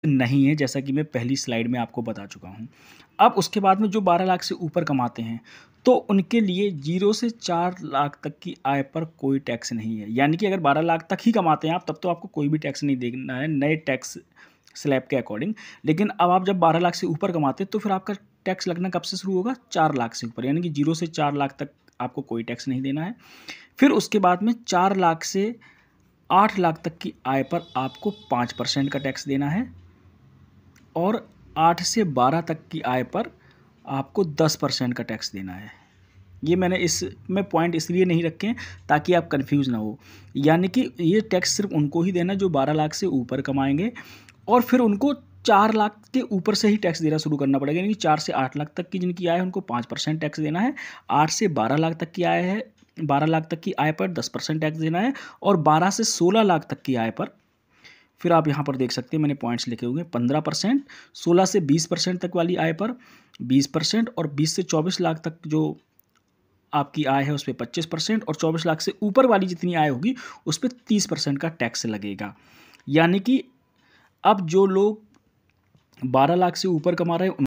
नहीं है, जैसा कि मैं पहली स्लाइड में आपको बता चुका हूँ। अब उसके बाद में जो 12 लाख से ऊपर कमाते हैं, तो उनके लिए 0 से 4 लाख तक की आय पर कोई टैक्स नहीं है। यानी कि अगर 12 लाख तक ही कमाते हैं आप, तब तो आपको कोई भी टैक्स नहीं देना है नए टैक्स स्लैब के अकॉर्डिंग। लेकिन अब आप जब 12 लाख से ऊपर कमाते हैं, तो फिर आपका टैक्स लगना कब से शुरू होगा? 4 लाख से ऊपर, यानी कि 0 से 4 लाख तक आपको कोई टैक्स नहीं देना है। फिर उसके बाद में 4 लाख से 8 लाख तक की आय पर आपको 5% का टैक्स देना है, और 8 से 12 तक की आय पर आपको 10% का टैक्स देना है। ये मैंने इसमें पॉइंट इसलिए नहीं रखे हैं ताकि आप कंफ्यूज ना हो। यानी कि ये टैक्स सिर्फ उनको ही देना जो 12 लाख से ऊपर कमाएंगे, और फिर उनको 4 लाख के ऊपर से ही टैक्स देना शुरू करना पड़ेगा। यानी कि 4 से 8 लाख तक की जिनकी आय है उनको 5% टैक्स देना है, 8 से 12 लाख तक की आय है, 12 लाख तक की आय पर 10% टैक्स देना है, और 12 से 16 लाख तक की आय पर फिर आप यहाँ पर देख सकते हैं मैंने पॉइंट्स लिखे हुए हैं 15%, 16 से 20% तक वाली आय पर 20%, और 20 से 24 लाख तक जो आपकी आय है उस पर 25%, और 24 लाख से ऊपर वाली जितनी आय होगी उस पर 30% का टैक्स लगेगा। यानी कि अब जो लोग 12 लाख से ऊपर कमा रहे हैं